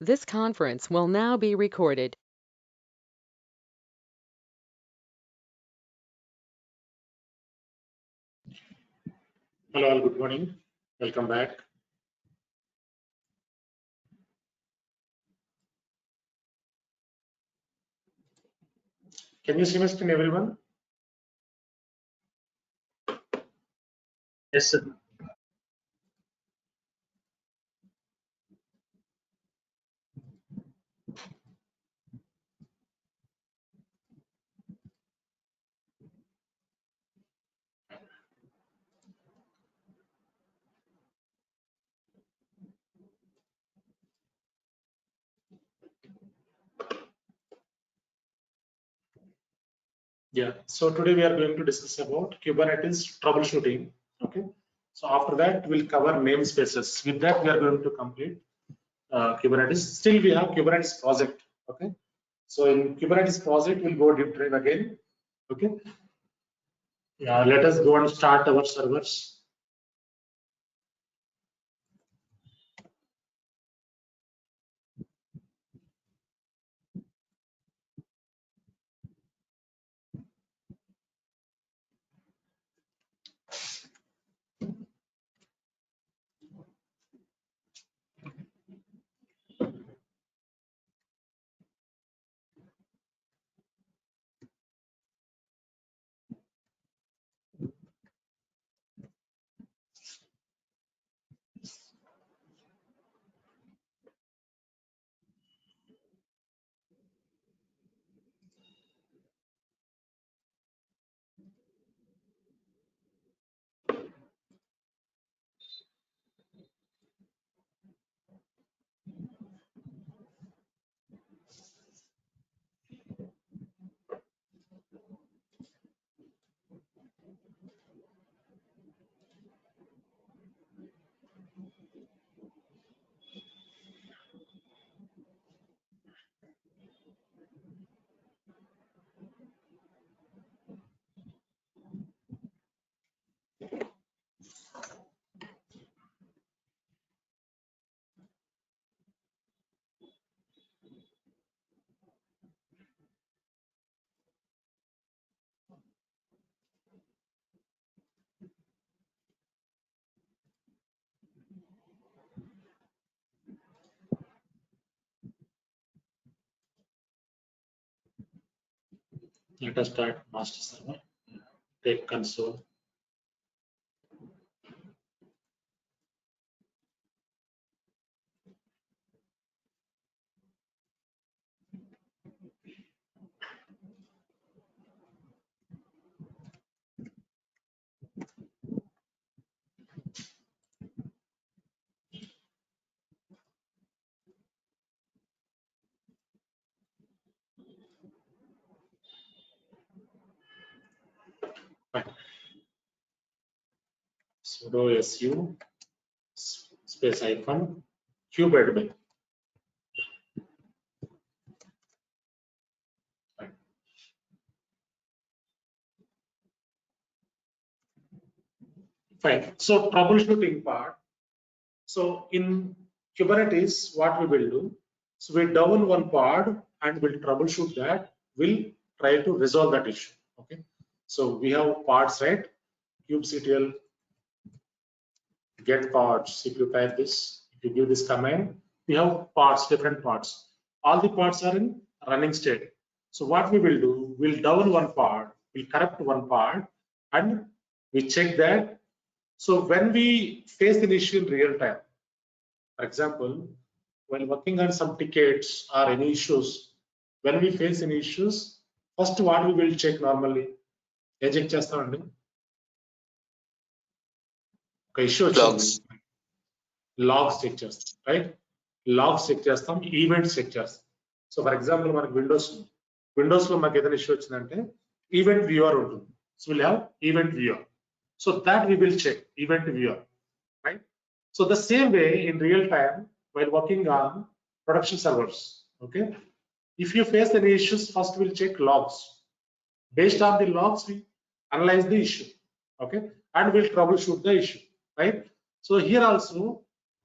This conference will now be recorded. Hello, all. Good morning. Welcome back. Can you see my screen, everyone? Yes, sir. Yeah. So today we are going to discuss about Kubernetes troubleshooting. Okay. So after that, we'll cover namespaces. With that, we are going to complete Kubernetes. Still, we have Kubernetes project. Okay. So in Kubernetes project, we'll go deep dive again. Okay. Yeah. Let us go and start our servers. Let us start master server. Take console. Sudo su space hyphen kubeadmin. Fine. So troubleshooting part. So in Kubernetes, what we will do? So we down one pod and we'll troubleshoot that. We'll try to resolve that issue. Okay. So we have pods, right? kubectl get pods. If you type this, if you give this command, we have pods, different pods. All the pods are in running state. So what we will do? We'll down one pod, we'll corrupt one pod, and we check that. So when we face an issue in real time, for example, while working on some tickets or any issues, when we face any issues, first what we will check normally? ఏ check చేస్తామండి? ఒక issue వచ్చింది, logs check చేస్తాం, right? Logs check చేస్తాం, events check చేస్తాం. So for example మనకి Windows లో మాకు ఏదైనా ఇష్యూ వచ్చిందంటే ఈవెంట్ వ్యూవర్ ఉంటుంది. So will have event viewer. So that we will check event viewer, right? So the same way in real time while working on production servers, okay, if you face any issues, first we'll check logs. Based on the logs, we analyze the issue, okay, and we'll troubleshoot the issue, right? So here also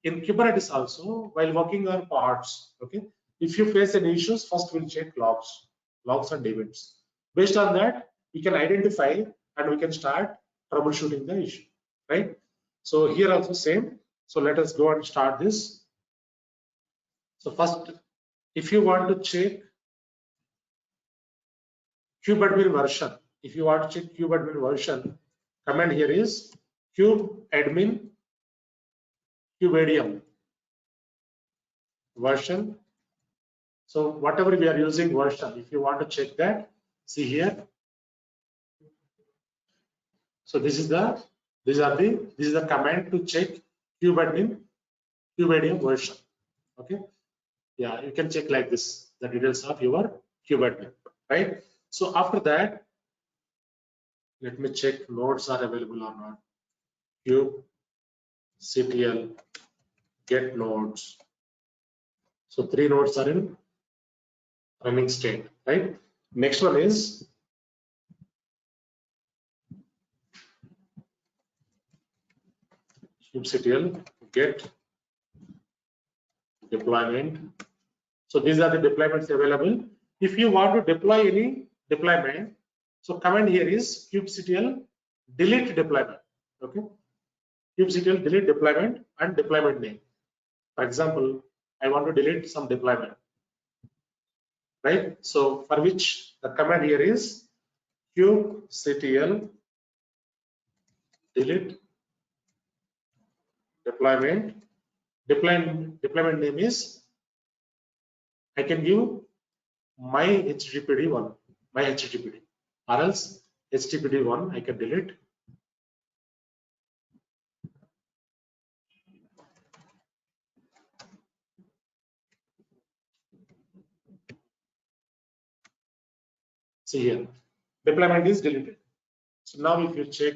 in Kubernetes also, while working on pods, okay, if you face any issues, first we'll check logs and events. Based on that, we can identify and we can start troubleshooting the issue, right? So here also same. So let us go and start this. So first, if you want to check kubeadmin version, if you want to check kubeadmin version, command here is kubeadmin kubeadium version. So whatever we are using version, if you want to check that, see here. So this is the command to check kubeadmin kubeadium version. Okay, yeah, you can check like this the details of your kubeadmin, right? So after that, let me check nodes are available or not. kubectl get nodes. So 3 nodes are in running state, right? Next one is kubectl get deployment. So these are the deployments available. If you want to deploy any deployment, so command here is kubectl delete deployment. Okay, kubectl delete deployment and deployment name. For example, I want to delete some deployment, right? So for which the command here is kubectl delete deployment. Deployment name is, I can give my HTTPD one, my HTTPD, or else HTTPD one I can delete. See here, deployment is deleted. So now if you check,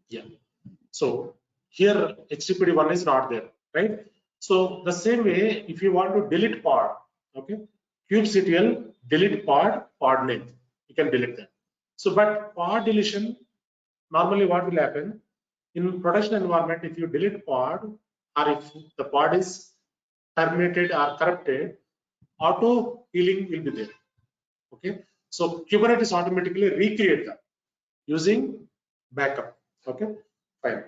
yeah. So here HTTPD one is not there, right? So the same way, if you want to delete pod, okay, kubectl delete pod name, you can delete that. So but pod deletion, normally what will happen in production environment, if you delete pod or if the pod is terminated or corrupted, auto healing will be there. Okay, so Kubernetes automatically recreate that using backup. Okay, fine.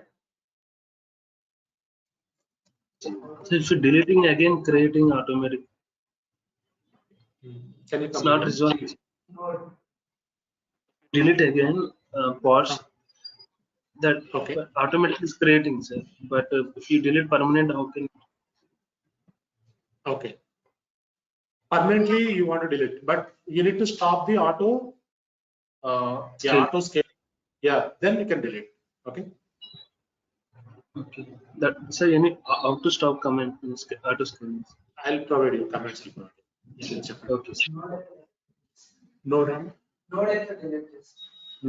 So if you're deleting again, creating automatic. Can you It's come not again? resolved. Delete again pods that Okay. automatically is creating, sir. But if you delete permanent, how can? Okay. Permanently you want to delete, but you need to stop the auto. Auto scale. Yeah, then you can delete. Okay. Okay. That so any how to stop comment in auto scaling. I'll provide you comments. Yeah, Okay.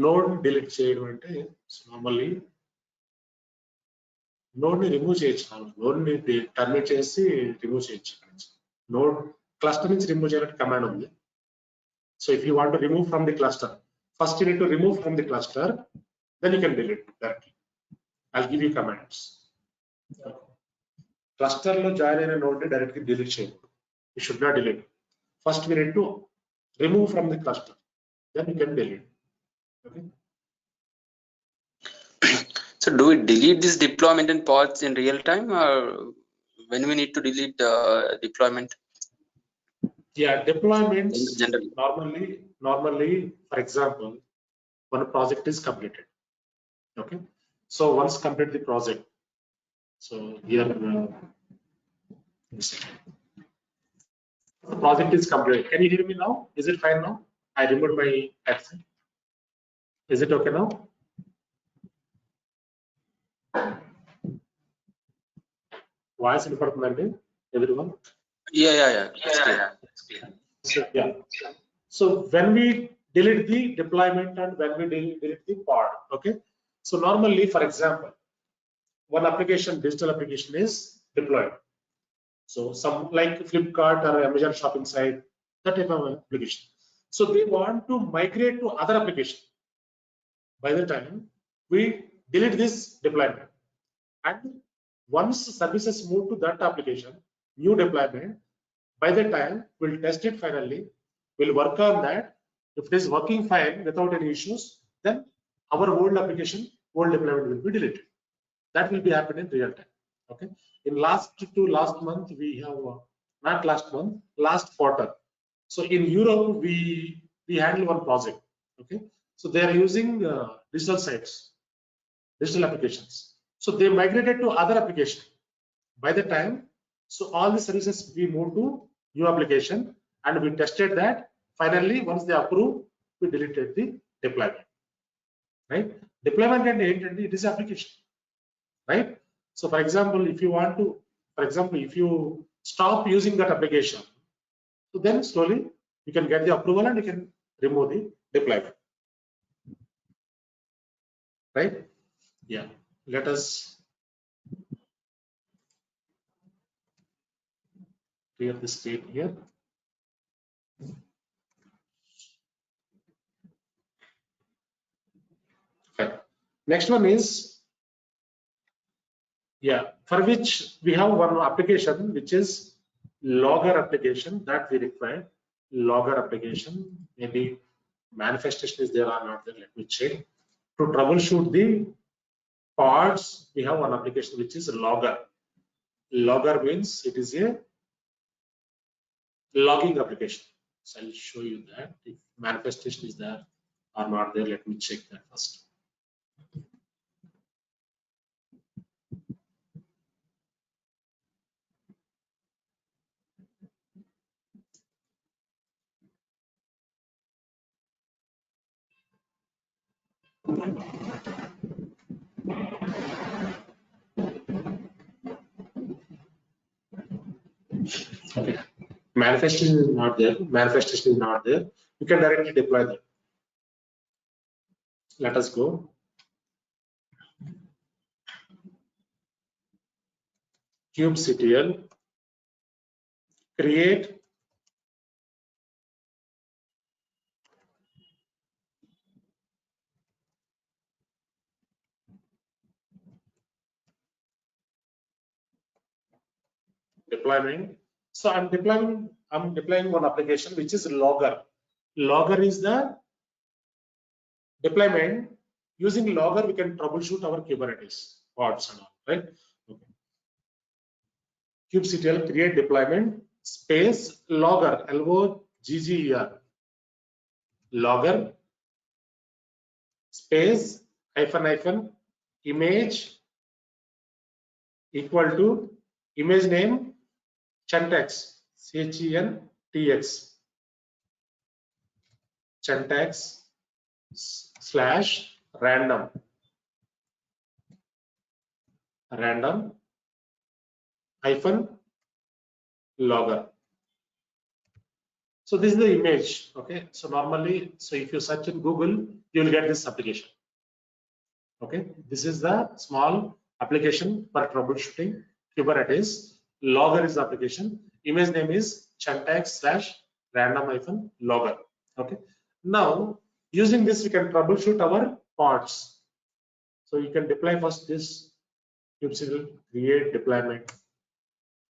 Node delete చేయడం అంటే normally node ని remove చేయొచ్చు. Node ని terminate చేసి remove చేయొచ్చు. Node cluster నుంచి remove చేయాలంటే command ఉంది. So if you want to remove from the cluster, first you need to remove from the cluster, then you can delete directly. I'll give you commands. Cluster లో join అయిన node ని direct గా delete చేయకూడదు. You should not delete. First we need to remove from the cluster, then you can delete. Okay. So do we delete this deployment and pods in real time, or when we need to delete the deployment? Yeah, deployments Generally. Normally, for example, when a project is completed. Okay. So once complete the project, so here the project is completed. Can you hear me now? Is it fine now? I removed my headset. Is it okay now? Voice వినపడుతుందండి everyone? Yeah. Yeah. So when we delete the deployment and when we delete the pod, okay. So normally, for example, one application, digital application is deployed. So some like Flipkart or Amazon shopping site, that type of application. So they want to migrate to other application. By the time we delete this deployment, And once services move to that application, new deployment, by the time we'll test it finally, we'll work on that. If it is working fine without any issues, then our old application, old deployment will be deleted. That will be happening in real time. Okay. In last month, we have not last month, last quarter. So in Europe, we handle one project. Okay. So they are using digital sites, digital applications. So they migrated to other application. By the time, so all the services we moved to new application and we tested that. Finally, once they approve, we deleted the deployment. Right? Deployment and it is application. Right? So for example, if you want to, if you stop using that application, so then slowly you can get the approval and you can remove the deployment. Right? Yeah. Let us clear the screen here. Okay. Next one is, for which we have one application which is logger application that we require. Logger application, maybe manifestation is there or not there. Let me check. To troubleshoot the parts, we have one application which is logger. Logger means it is a logging application. So I'll show you that if manifestation is there or not there. Let me check that first. Okay. Manifestation is not there. Manifestation is not there. You can directly deploy that. Let us go. kubectl, create deployment. So I'm deploying one application which is logger. Logger is the deployment. Using logger, we can troubleshoot our Kubernetes pods and all, right? Okay. kubectl create deployment space logger, logger, logger space hyphen image equal to image name Chuntex, CHENTX, Chuntex / random hyphen logger. So this is the image. Okay. So normally, so if you search in Google, you will get this application. Okay. This is the small application for troubleshooting Kubernetes. Logger is the application. Image name is Chuntex / random hyphen logger. Okay. Now using this, we can troubleshoot our pods. So you can deploy first this kubectl create deployment.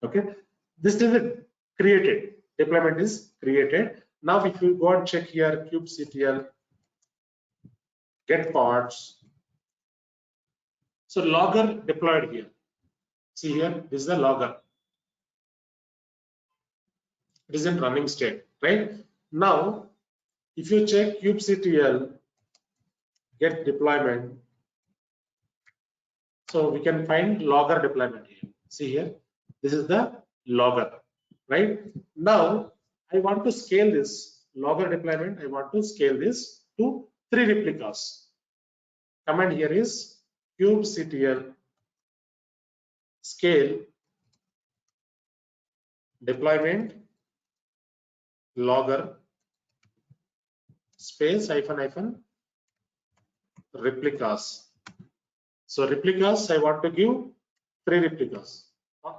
Okay. This is it created. Deployment is created. Now if you go and check here kubectl get pods. So logger deployed here. See here, this is the logger. It is in running state, right? Now, if you check kubectl get deployment, so we can find logger deployment here. See here, this is the logger, right? Now, I want to scale this logger deployment. I want to scale this to 3 replicas. Command here is kubectl scale deployment logger space hyphen replicas. So replicas, I want to give 3 replicas,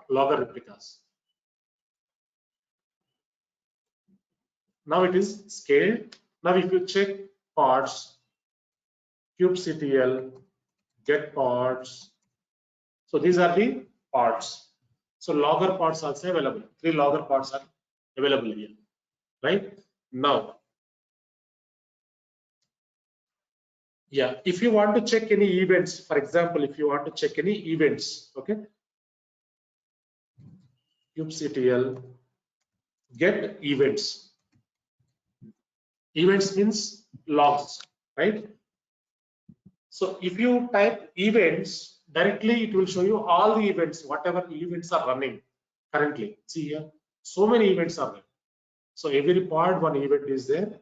logger replicas. Now it is scaled. Now if you check pods, kubectl get pods. So these are the pods. So logger pods also available. 3 logger pods are available here, right? Now, yeah, if you want to check any events, for example, if you want to check any events, okay, kubectl get events. Events means logs, right? So if you type events directly, it will show you all the events, whatever events are running currently. See here, so many events are there. So every pod, one event is there.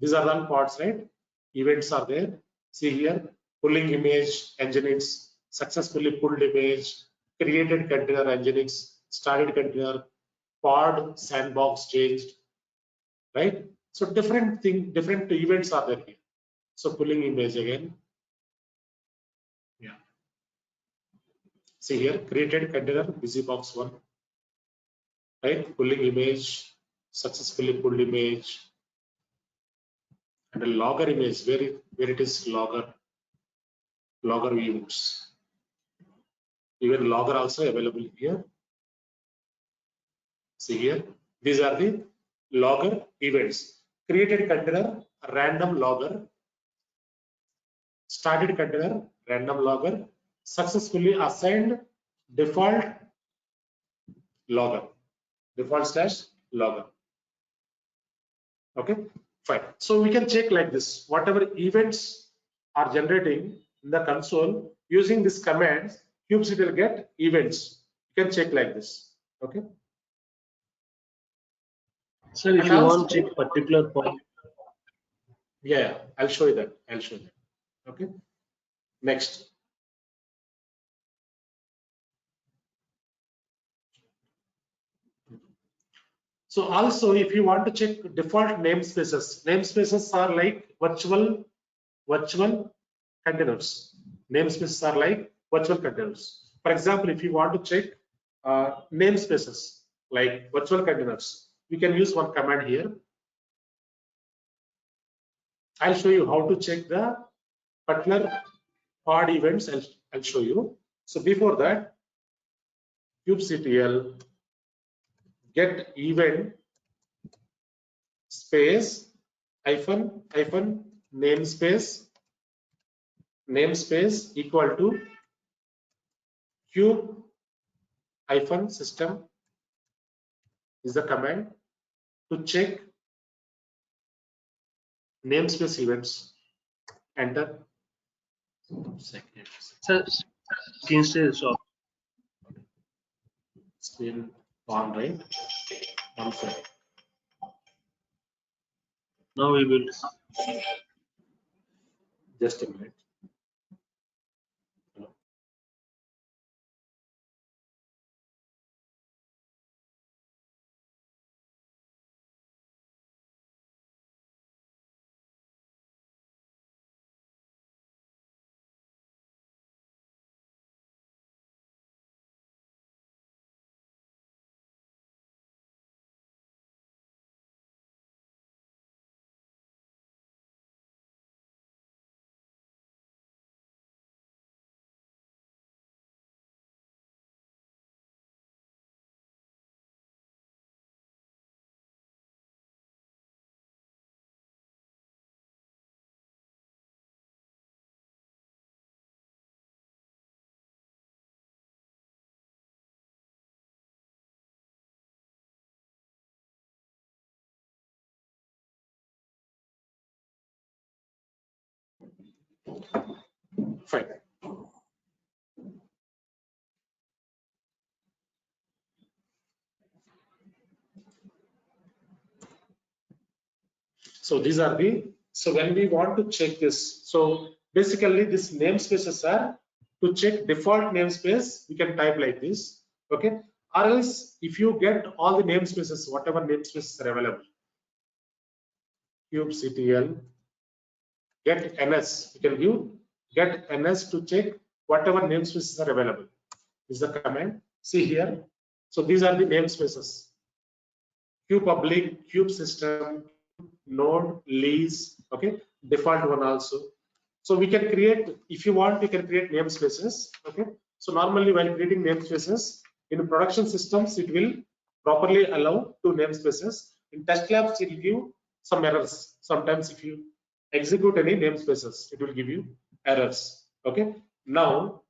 These are all pods, right? Events are there. See here, pulling image, Nginx, successfully pulled image, created container Nginx, started container, pod sandbox changed, right? So different events are there here. So pulling image again. Yeah. See here, created container, busybox1, right? Pulling image, successfully pulled image, and a logger image, where it is logger events. Even logger also available here. See here, these are the logger events. Created container, random logger, started container, random logger, successfully assigned default logger, default/logger. Okay, fine. So we can check like this. Whatever events are generating in the console using this command, kubectl will get events. You can check like this. Okay. Sir, if And you also, want check particular point, yeah, I'll show you that. Okay. Next. So also, if you want to check default namespaces are like virtual containers. Namespaces are like virtual containers. For example, if you want to check namespaces like virtual containers, we can use one command here. I'll show you how to check the particular pod events. I'll show you. So before that, kubectl get event space hyphen namespace equal to kube hyphen system is the command to check namespace events. Enter. Second. sir, can say so. Screen on, right? One second. Now we will. Just a minute. Fine. So these are the, so when we want to check this, so basically this namespaces are to check default namespace, we can type like this, okay? Or else if you get all the namespaces, whatever namespaces are available, kubectl get ns, you can give get ns to check whatever namespaces are available. This is the command. See here. So these are the namespaces. Kubepublic, kubesystem, node, lease, okay, default one also. So we can create, if you want, you can create namespaces, okay. So normally while creating namespaces in production systems, it will properly allow two namespaces. In test labs, it will give some errors. Sometimes if you execute any namespaces, it will give you errors. Okay. Now,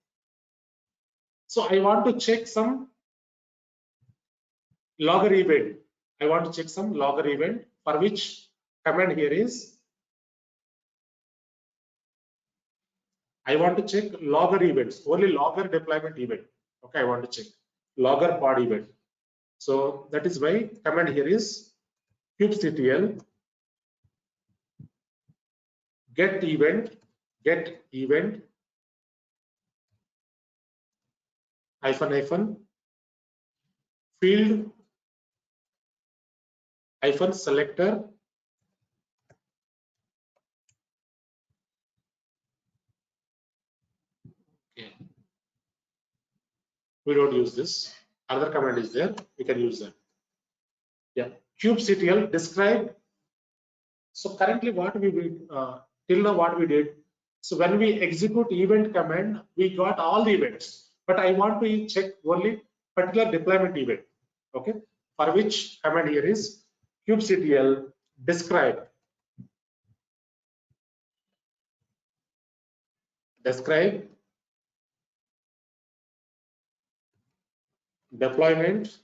so I want to check some logger event. I want to check some logger event, for which command here is I want to check logger events, only logger deployment event. Okay, I want to check logger pod event. So that is why command here is kubectl get event hyphen field hyphen selector we don't use this. Other command is there, we can use that. Yeah, kubectl describe. So currently what we till now what we did. So when we execute event command, we got all the events, but I want to check only particular deployment event. Okay, for which command here is kubectl describe deployment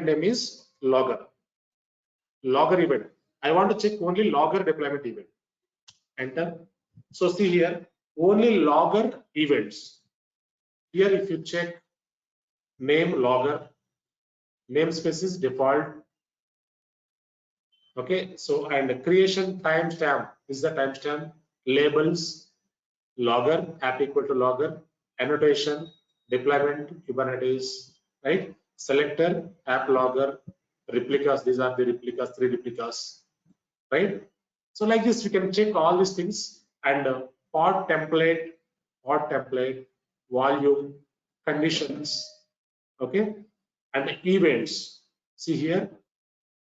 name is logger event. I want to check only logger deployment event. Enter. So see here only logger events. Here if you check name logger, namespace is default. Okay, so and creation timestamp is the timestamp. Labels logger app equal to logger, annotation deployment Kubernetes, right? Selector app logger, replicas, these are the replicas, 3 replicas, right? So like this we can check all these things, and pod template, volume, conditions, okay, and events. See here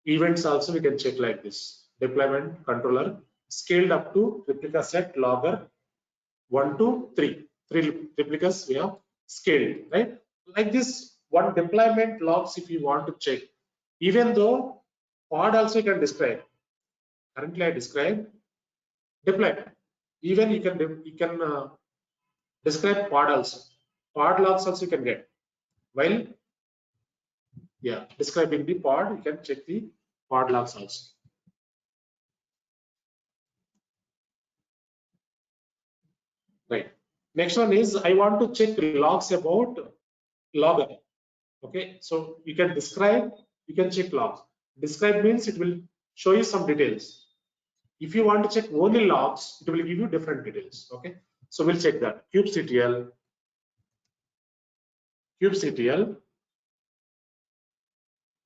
events also we can check like this. Deployment controller scaled up to replica set logger 1 to 3. 3 replicas we have scaled, right? Like this, one deployment logs if you want to check. Even though pod also you can describe. Currently I describe deployment. Even you can describe pod also. Pod logs also you can get. While describing the pod, you can check the pod logs also. Right. Next one is I want to check logs about logger. Okay, so you can describe, you can check logs. Describe means it will show you some details. If you want to check only logs, it will give you different details. Okay, so we'll check that. kubectl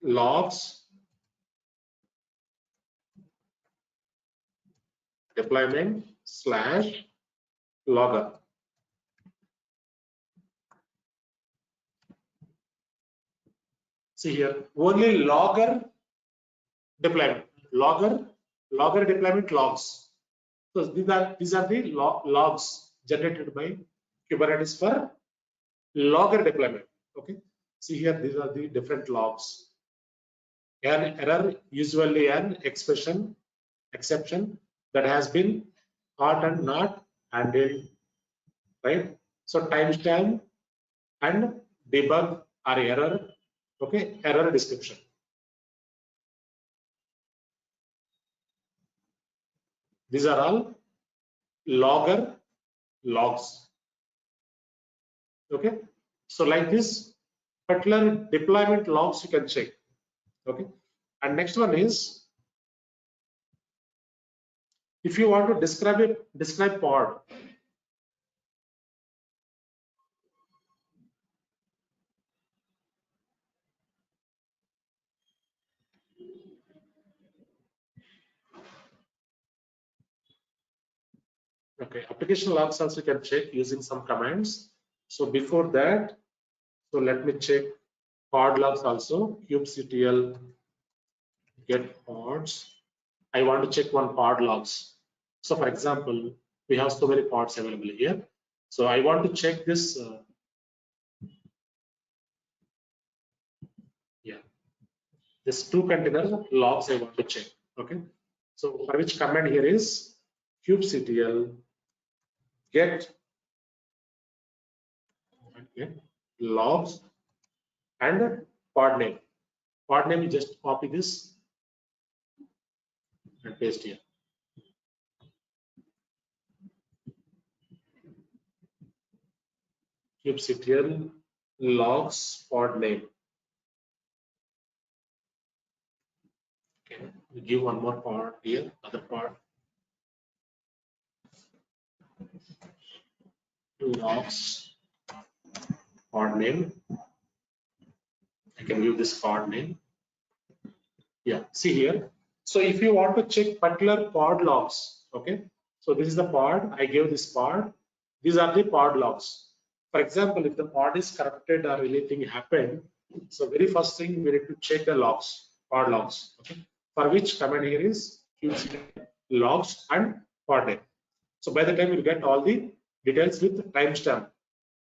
logs deployment / logger. See here, only logger deployment, logger deployment logs. So these are the logs generated by Kubernetes for logger deployment. Okay, see here, these are the different logs. An error, usually an exception that has been caught and not handled, right? So timestamp and debug or error. Okay, error description. These are all logger logs. Okay, so like this particular deployment logs you can check. Okay, and next one is if you want to describe pod. Okay, application logs also you can check using some commands. So before that, so let me check pod logs also. kubectl get pods. I want to check one pod logs. So for example, we have so many pods available here. So I want to check this Yeah, this 2 container logs I want to check. Okay, so for which command here is kubectl get logs and pod name. Pod name, you just copy this and paste here. kubectl logs pod name. Okay, we give one more pod here, other pod. Logs pod name. I can give this pod name. Yeah, see here. So if you want to check particular pod logs, okay. So this is the pod. I gave this pod. These are the pod logs. For example, if the pod is corrupted or anything happened, so very first thing we need to check the logs, pod logs. Okay. For which command here is kubectl logs and pod name. So by the time you get all the details with timestamp.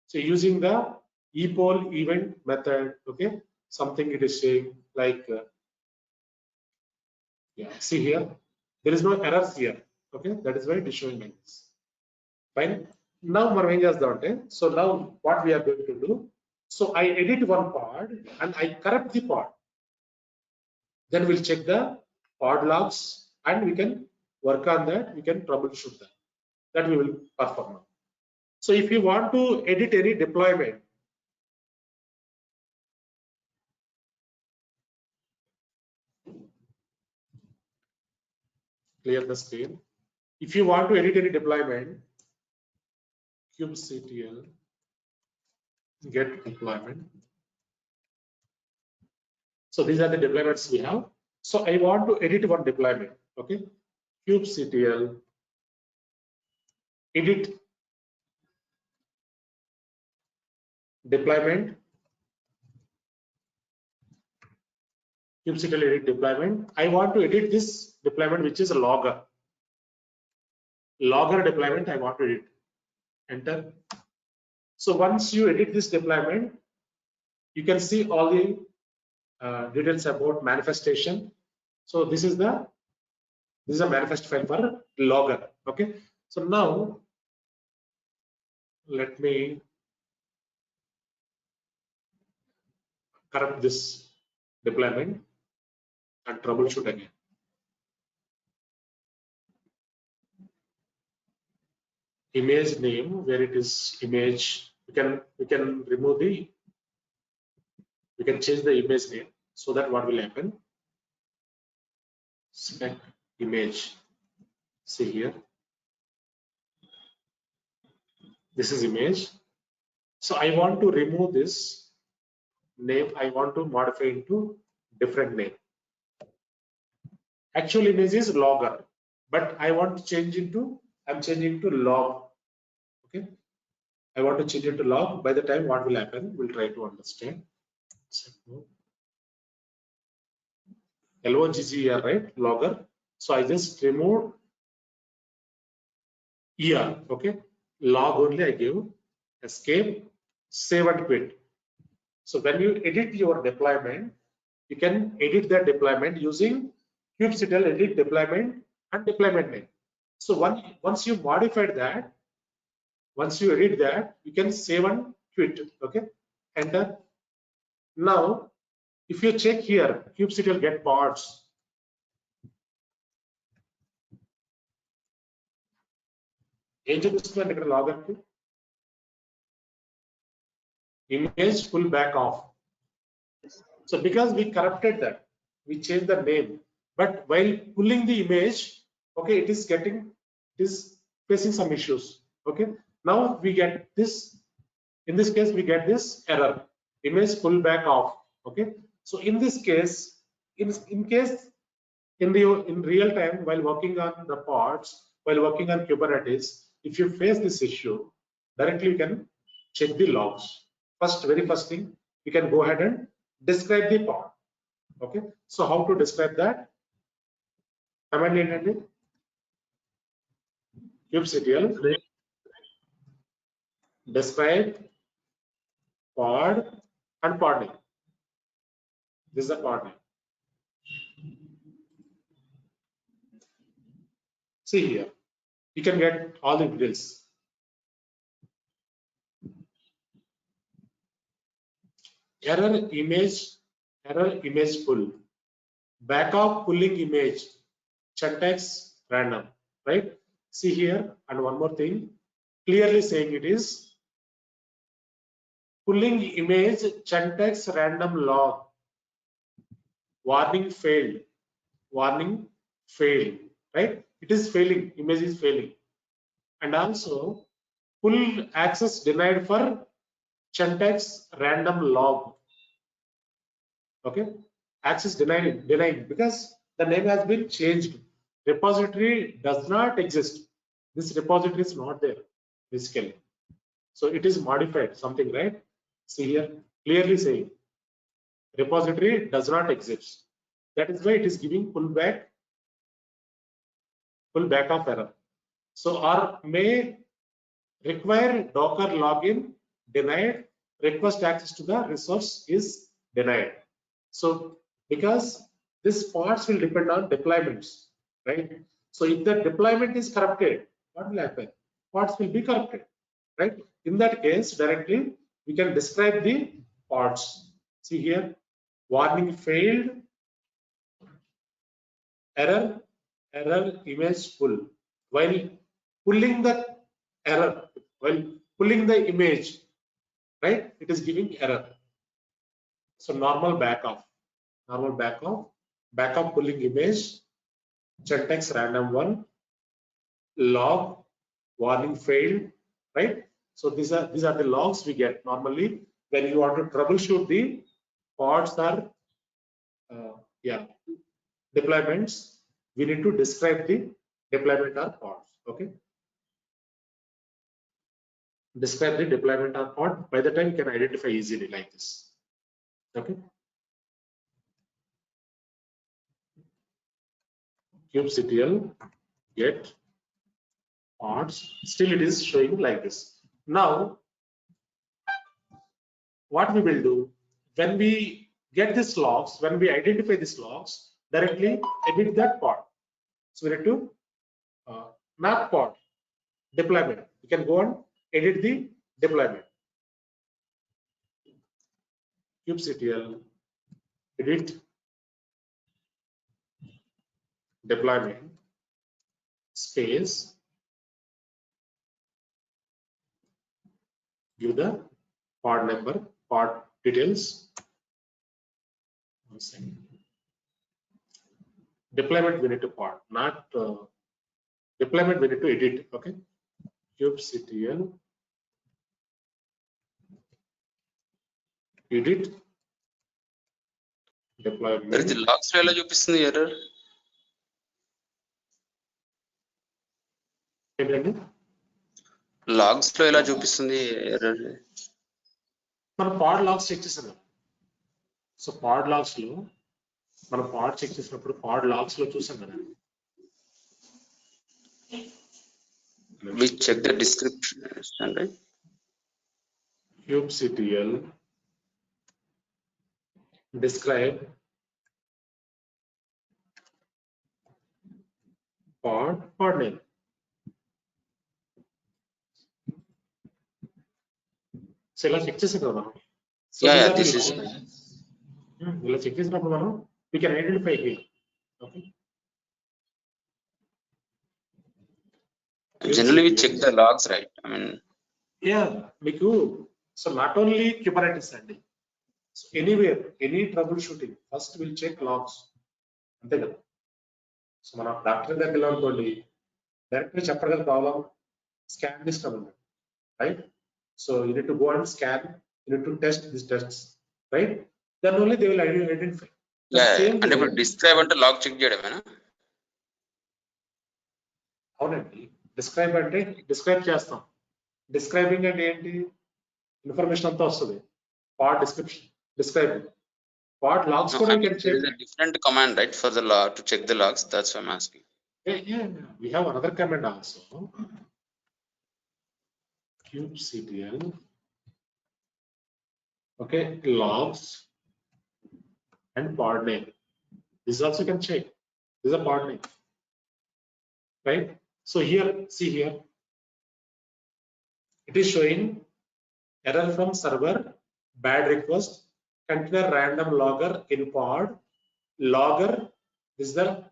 So using the epoll event method, okay, something it is saying like, yeah, see here, there is no errors here, okay, that is why it is showing like this. Fine. Now, so now what we are going to do, so I edit one pod and I corrupt the pod. Then we'll check the pod logs and we can work on that, we can troubleshoot that. That we will perform now. So if you want to edit any deployment, clear the screen. If you want to edit any deployment, kubectl get deployment. So these are the deployments we have. So I want to edit one deployment. Okay, kubectl edit deployment. kubectl edit deployment. I want to edit this deployment, which is a logger. Logger deployment I want to edit. Enter. So once you edit this deployment, you can see all the details about manifestation. So this is a manifest file for logger. Okay. So now let me corrupt this deployment and troubleshoot again. Image name, where it is image, we can remove the, we can change the image name, so that what will happen, spec image, see here, this is image. So I want to remove this name, I want to modify into different name. Actual image is logger, but I want to change into, I'm changing to log. Okay, I want to change it to log. By the time what will happen, we'll try to understand. LOGGER, right? Logger. So I just removed ER. Okay, log only I give, escape, save and quit. So when you edit your deployment, you can edit that deployment using kubectl edit deployment and deployment name. So once you modified that, once you edit that, you can save and quit. Okay, enter. Now, if you check here, kubectl get pods. Logger image pull back off. So because we corrupted that, we changed the name, but while pulling the image, okay, it is facing some issues. Okay, now we get this, in this case we get this error, image pull back off. Okay, so in this case, in real time, while working on the pods, while working on Kubernetes, if you face this issue, directly you can check the logs. Very first thing, you can go ahead and describe the pod. Okay, so how to describe that? Command ఏంటండి? kubectl describe pod and pod name. This is the pod name. See here, you can get all the details. Error image pull, backup pulling image, Chuntex random, right? See here, and one more thing, clearly saying it is pulling image Chuntex random log. Warning failed. Warning failed, right? It is failing. Image is failing. And also pull access denied for Chuntex random log. Okay, access denied because the name has been changed. Repository does not exist. This repository is not there basically. So it is modified something, right? See here, clearly saying repository does not exist. That is why it is giving pullback of error. So or may require Docker login denied, request access to the resource is denied. So because this parts will depend on deployments, right? So if the deployment is corrupted, what will happen? Parts will be corrupted, right? In that case, directly we can describe the parts. See here, warning failed, error image pull. While pulling the error, while pulling the image, right, it is giving error. So normal backup pulling image, Chuntex random one, log, warning failed, right? So these are the logs we get normally when you want to troubleshoot the pods or deployments. We need to describe the deployment or pods. Okay, describe the deployment or pod. By the time you can identify easily like this. Okay, kubectl get pods. Still it is showing like this. Now what we will do when we get these logs, when we identify these logs, directly edit that pod. So we need to map pod deployment. You can go and edit the deployment. kubectl edit deployment space, give the pod number, pod details. One second. Deployment we need to pod, not deployment we need to edit. Okay, kubectl edit deployment. There is logs లో ఎలా చూపిస్తుంది error? ఏంటండి logs లో ఎలా చూపిస్తుంది error? మనం పాడ్ logs check చేసాం. So పాడ్ logs లో మనం పాడ్ చెక్ చేసినప్పుడు పాడ్ లాగ్స్ లో చూసాం కదా. We check the description, right? kubectl describe pod name. So ఇలా చెక్ చేసాం కదా మనం. ఇలా చెక్ చేసినప్పుడు మనం we can identify here. Okay. Generally we check the logs, right? I mean, మీకు సో నాట్ ఓన్లీ Kubernetes అండి, so anywhere any troubleshooting first will check logs, అంతే కదా. సో మన డాక్టర్ దగ్గర అనుకోండి, డైరెక్ట్గా చెప్పరు కదా problem, scan this trouble, right? So you need to go and scan, you need to test this tests, right? Then only they will identify. అంటే ఇప్పుడు డిస్క్రైబ్ అంటే లాగ్ చెక్ చేయడమేనా? అవునండి, డిస్క్రైబ్ అంటే డిస్క్రైబ్ చేస్తాం. డిస్క్రైబింగ్ అంటే ఏంటి? ఇన్ఫర్మేషన్ అంతా వస్తుంది. పాడ్ డిస్క్రిప్షన్, డిస్క్రైబింగ్. పాడ్ లాగ్స్ కూడా you can check. There is a different command, right, for the log to check the logs. That's why I'm asking. Yeah, we have another command also. kubectl, okay, logs and pod name. This also you can check. This is a pod name, right? So here, see here, it is showing error from server, bad request, container random logger in pod, logger, this is the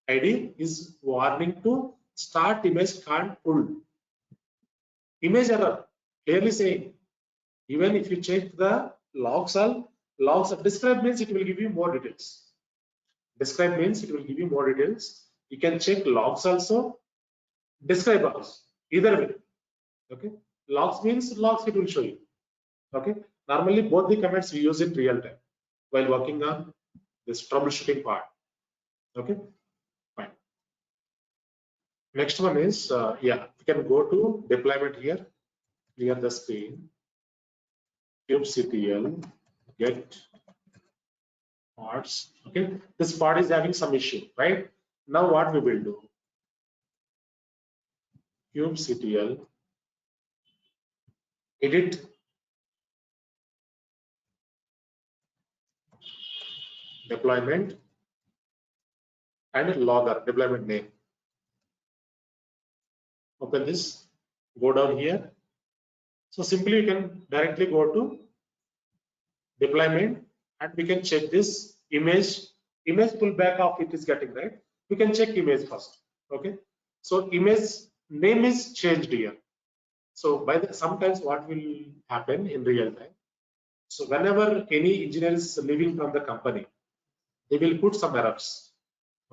ID, is warning to start image can't pull. Image error, clearly saying, even if you check the logs of describe means it will give you more details. Describe means it will give you more details. You can check logs also, describe also, either way. Okay, logs means logs it will show you. Okay, normally both the commands we use in real time while working on this troubleshooting part. Okay, fine. Next one is yeah, you can go to deployment here, clear the screen, kubectl, get parts. Okay, this part is having some issue, right? Now what we will do, kubectl, edit deployment and logger deployment name. Open this, go down here. So simply you can directly go to deployment and we can check this image pullback of it is getting, right? We can check image first. Okay, so image name is changed here. So by the sometimes what will happen in real time, so whenever any engineer is leaving from the company, they will put some errors.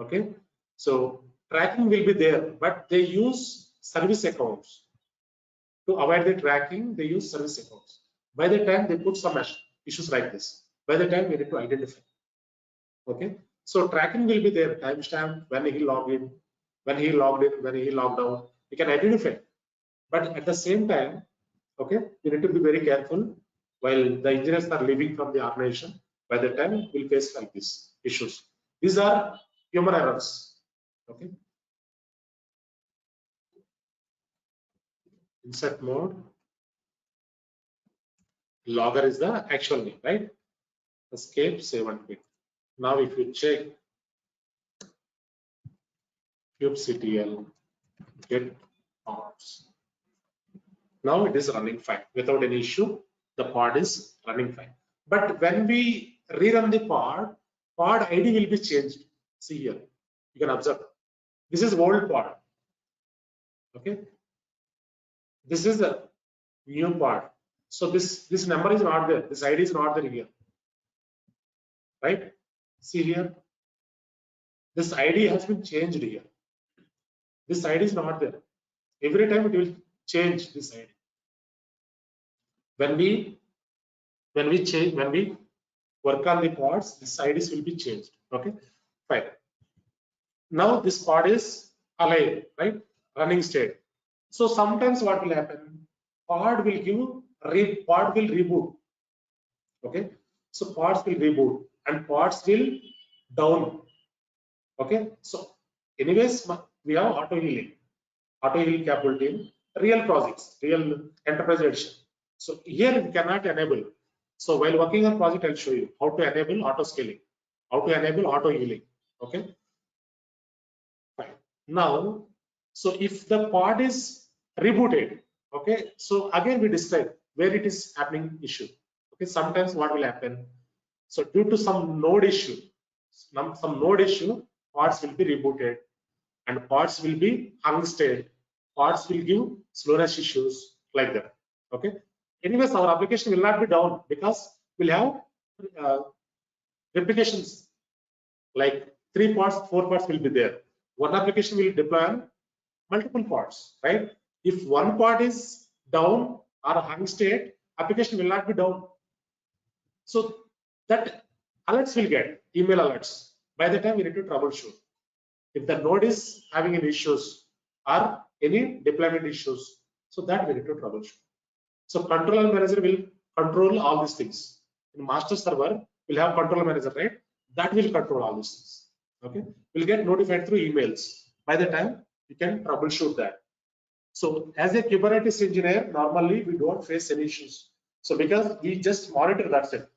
Okay, so tracking will be there, but they use service accounts. To avoid the tracking, they use service accounts. By the time they put some issues like this, by the time we need to identify. Okay, so tracking will be there, timestamp, when he logged in, when he logged in, when he logged out, we can identify. But at the same time, okay, we need to be very careful while the engineers are leaving from the organization. By the time we'll face like this issues. These are human errors. Okay. Insert mode. Logger is the actual name, right? Escape, save and quit. Now if you check kubectl get parts, now it is running fine without any issue. The pod is running fine. But when we rerun the pod ID will be changed. See here, you can observe. This is old pod. Okay, this is a new pod. So this number is not there. This ID is not there here. Right? See here. This ID has been changed here. This ID is not there. Every time it will change this ID. When we work on the pods, this IDs will be changed. Okay, fine. Now this pod is alive, right? Running state. So sometimes what will happen? Pod will reboot. Okay, so pods will reboot and pods will down. Okay, so anyways, we have auto healing capability in real projects, real enterprise edition. So here we cannot enable. So while working on project, I'll show you how to enable auto scaling, how to enable auto healing. Okay, fine. Now, so if the pod is rebooted, okay, so again we describe where it is happening issue. Okay, sometimes what will happen? So due to some node issue, pods will be rebooted and pods will be hung state. Pods will give slowness issues like that. Okay. Anyways, our application will not be down because we'll have replications like 3 pods, 4 pods will be there. One application will deploy on multiple pods, right? If one pod is down or hung state, application will not be down. So that alerts will get email alerts. By the time we need to troubleshoot. If the node is having any issues or any deployment issues, so that we need to troubleshoot. So controller manager will control all these things. In master server, we'll have controller manager, right? That will control all these things. Okay, we'll get notified through emails. By the time we can troubleshoot that. So as a Kubernetes engineer, normally we don't face any issues. So because we just monitor, that's it.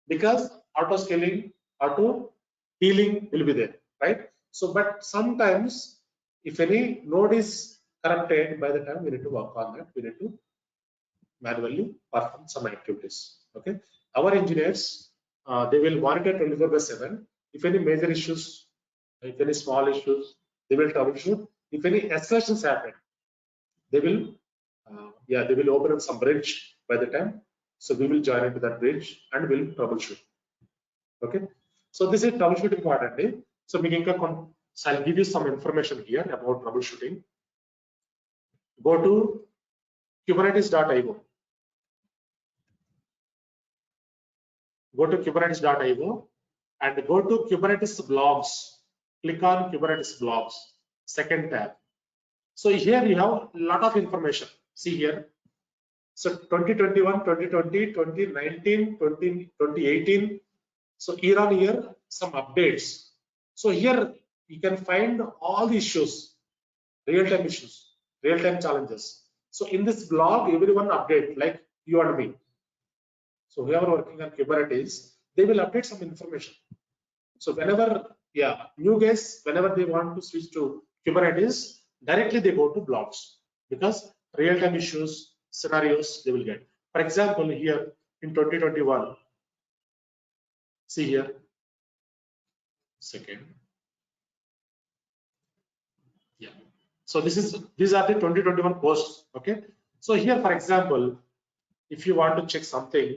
Because auto scaling, auto healing will be there, right? So, but sometimes if any node is corrupted, by the time we need to work on that, we need to manually perform some activities. Okay, our engineers they will monitor 24/7. If any major issues, if any small issues, they will troubleshoot. If any escalations happen, they will they will open up some bridge by the time. So we will join into that bridge and will troubleshoot. Okay, so this is troubleshooting part andi. So I'll give you some information here about troubleshooting. Go to kubernetes.io. Go to kubernetes.io and go to Kubernetes blogs. Click on Kubernetes blogs, second tab. So here you have a lot of information. See here. So 2021, 2020, 2019, 2018. So year on year, some updates. So here you can find all the issues, real-time issues, real-time challenges. So in this blog, everyone update like you and me. So whoever working on Kubernetes, they will update some information. So whenever, new guys, whenever they want to switch to Kubernetes, directly they go to blogs because real-time issues, scenarios they will get. For example, here in 2021, see here, second. Yeah. So these are the 2021 posts. Okay. So here, for example, if you want to check something,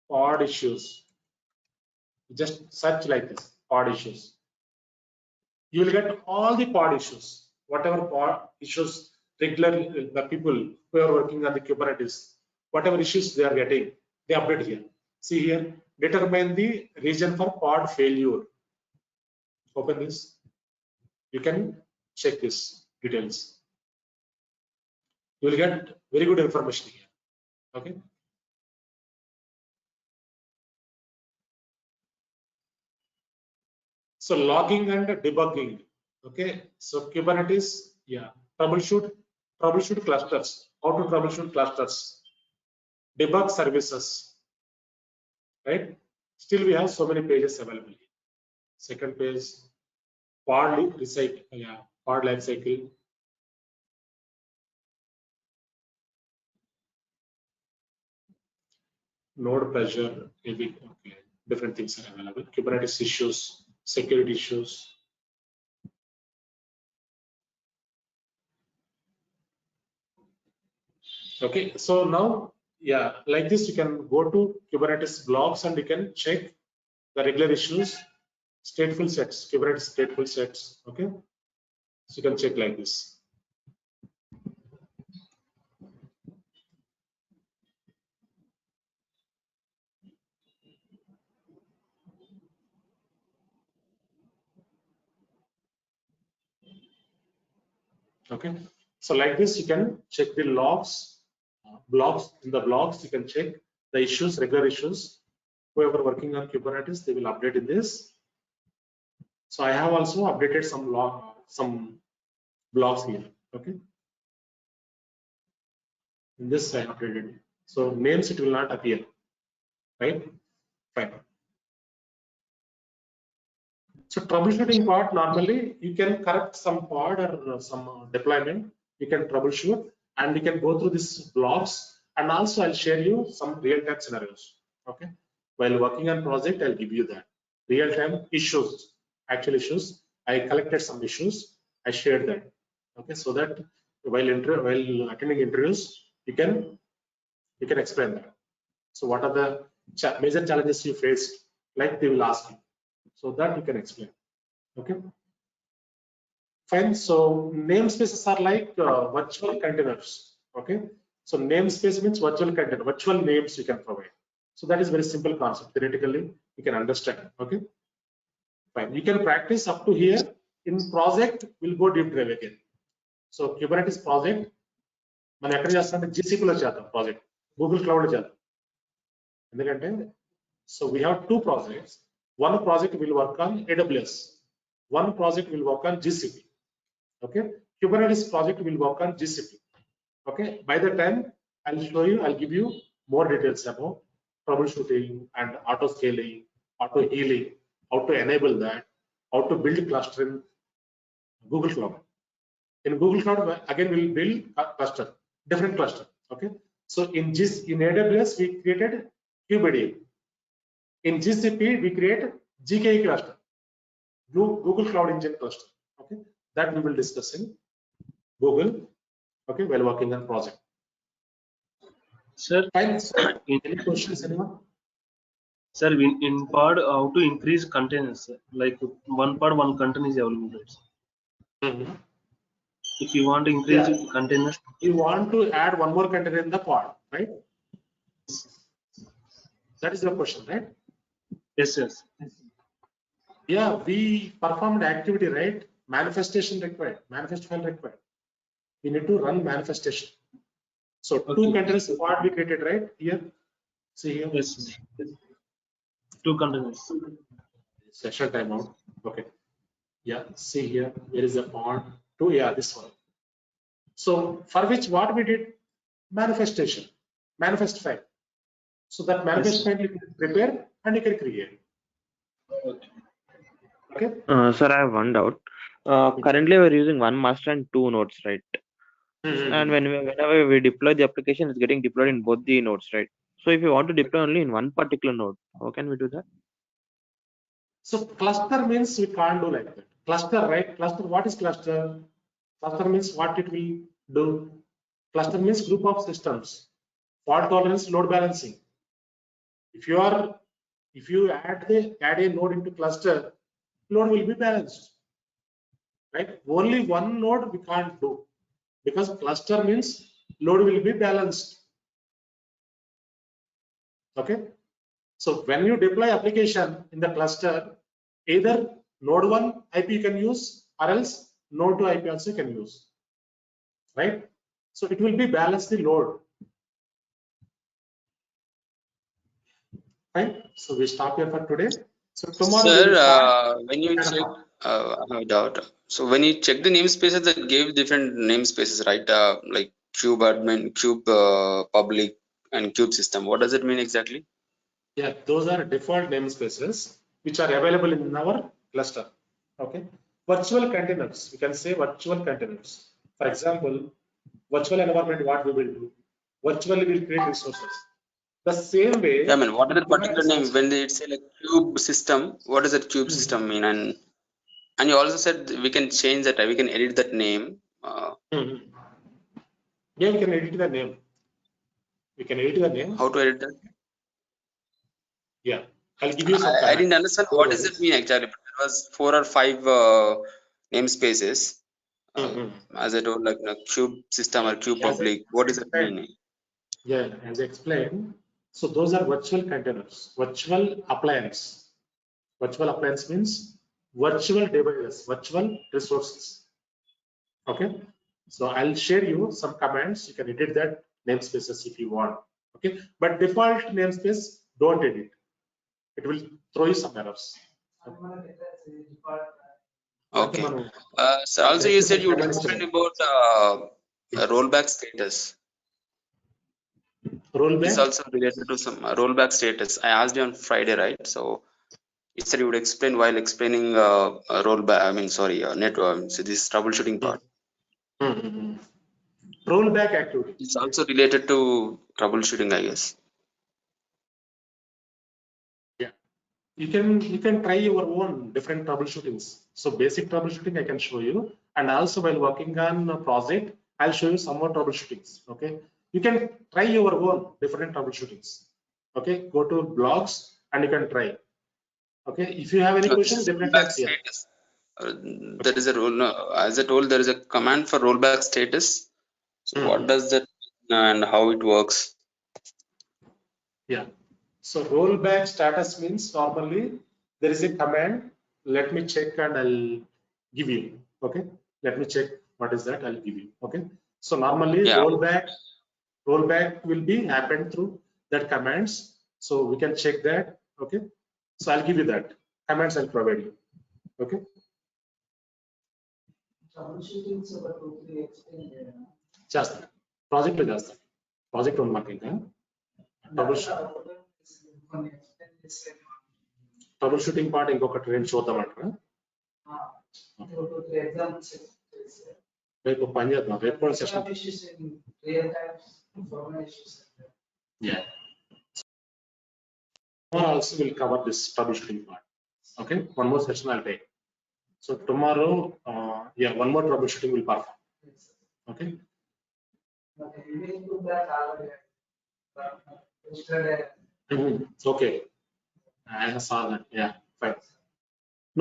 pod issues, just search like this, pod issues. You will get all the pod issues, whatever pod issues regularly the people who are working on the Kubernetes, whatever issues they are getting, they update here. See here, determine the region for pod failure. Open this. You can check this details. You will get very good information here. Okay. So logging and debugging. Okay. So Kubernetes, troubleshoot clusters. How to troubleshoot clusters? Debug services. Right. Still we have so many pages available. Second page, pod recycle. Pod life cycle. Node pressure, maybe okay. Different things are available. Kubernetes issues, security issues. Okay, so now, like this, you can go to Kubernetes blogs and you can check the regular issues, stateful sets, Kubernetes stateful sets. Okay, so you can check like this. Okay, so like this, you can check the logs, in the blogs, you can check the issues, regular issues. Whoever working on Kubernetes, they will update in this. So I have also updated some blogs here. Okay, in this I updated. So names it will not appear, right? Fine. So troubleshooting part, normally you can correct some pod or some deployment. You can troubleshoot and you can go through these blogs, and also I'll share you some real-time scenarios. Okay, while working on project, I'll give you that real-time issues, actual issues. I collected some issues, I shared that. Okay, so that while attending interviews, you can explain that. So what are the major challenges you faced? Like they will ask you, so that you can explain. Okay, fine. So namespaces are like virtual containers. Okay, so namespace means virtual container, virtual names you can provide. So that is very simple concept. Theoretically, you can understand. Okay, fine. You can practice up to here. In project, we'll go deep dive again. So Kubernetes project, man ekkada chestam ante GCP lo chedam project, Google Cloud lo chedam. Endukante, so we have two projects. One project will work on AWS. One project will work on GCP. Okay, Kubernetes project will work on GCP. Okay, by the time I'll show you, I'll give you more details about troubleshooting and auto scaling, auto healing, how to enable that, how to build cluster in Google Cloud. In Google Cloud, again, we'll build a cluster, different cluster. Okay. So in AWS, we created KubeADA. In GCP, we create GKE cluster, Google Cloud Engine cluster. Okay. That we will discuss in Google. Okay. While working on project. Sir, Fine. So, any questions, anyone? sir, in pod, how to increase containers? Sir? Like one pod, one container is available. Right? If you want to increase containers, you want to add one more container in the pod, right? That is your question, right? yes, yes. Yeah, we performed activity, right? Manifestation required, manifest file required. We need to run manifestation. So two containers pod we created, right? Here, see here. Yes. Two containers. Session timeout. Okay. Yeah, see here. Where is the pod? Two. Yeah, this one. So for which what we did? Manifestation, manifest file. So that manifest file you can prepare and you can create. Okay. Sir, I have one doubt. Currently, we're using one master and two nodes, right? And whenever we deploy the application, it's getting deployed in both the nodes, right? So if you want to deploy only in one particular node, how can we do that? So cluster means we can't do like that. Cluster, right? Cluster, what is cluster? Cluster means what it will do. Cluster means group of systems. Fault tolerance, load balancing. If you add a node into cluster, load will be balanced. Right? Only one node we can't do because cluster means load will be balanced. Okay. So when you deploy application in the cluster, either node 1 IP you can use or else node 2 IP also you can use. Right? So it will be balance the load. Right? So we stop here for today. So tomorrow, sir, when you check, I have a doubt. So when you check the namespaces, that gave different namespaces, right? Like cube admin, cube public, and cube system. What does it mean exactly? Yeah, those are default namespaces which are available in our cluster. Okay. Virtual containers. We can say virtual containers. For example, virtual environment, what we will do? Virtually we'll create resources. The same way. Yeah, I mean, what is the particular name? When they say like cube system, what does that cube system mean? And you also said we can change that, we can edit that name. Yeah, we can edit the name. We can edit the name. How to edit that? Yeah, I'll give you some. I didn't understand what does it mean exactly. It was 4 or 5 namespaces. As I told, like cube system or cube public. What does it mean? Yeah, as I explained. So those are virtual containers, virtual appliance. Virtual appliance means virtual devices, virtual resources. Okay. So I'll share you some commands. You can edit that namespaces if you want. Okay. But default namespace, don't edit. It will throw you some errors. Okay. So also you said you would explain about rollback status. Rollback? It's also related to some rollback status. I asked you on Friday, right? So you said you would explain while explaining rollback. I mean, sorry, network. So this troubleshooting part. Rollback activity. It's also related to troubleshooting, I guess. Yeah, you can try your own different troubleshootings. So basic troubleshooting I can show you, and also while working on a project, I'll show you some more troubleshootings. Okay, you can try your own different troubleshootings. Okay, go to blogs and you can try. Okay, if you have any questions, definitely ask here. There is a role. No, as I told, there is a command for rollback status. So what does that mean and how it works? Yeah. So rollback status means normally there is a command. Let me check and I'll give you. Okay. Let me check what is that. I'll give you. Okay. So normally rollback will be happened through that commands. So we can check that. Okay. So I'll give you that commands. I'll provide you. Okay. Just project project on marking. Troubleshoot. Troubleshooting part ఇంకొకటి రెండు చూద్దామంటారా? రేపు పని చేద్దాం, రేపు కూడా session. Yeah. Tomorrow also will cover this troubleshooting part. Okay, one more session I'll take. So tomorrow, yeah, one more troubleshooting will perform. Okay. Okay. I saw that. Yeah, fine.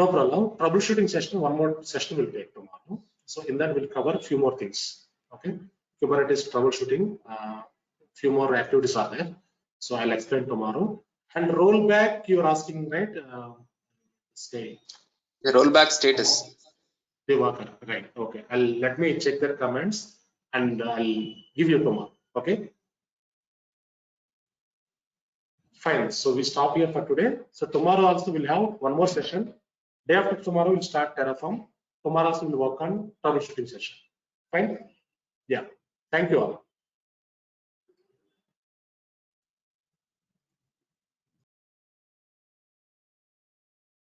No problem. Troubleshooting session, one more session will take tomorrow. So in that we'll cover a few more things. Okay. Kubernetes troubleshooting, few more activities are there. So I'll explain tomorrow. And rollback, you're asking, right? Stay. The rollback status. Devakar, right? Okay. Let me check their comments and I'll give you tomorrow. Okay. Fine. So we stop here for today. So tomorrow also we'll have one more session. Day after tomorrow we'll start Terraform. Tomorrow also we'll work on troubleshooting session. Fine. Yeah. Thank you all.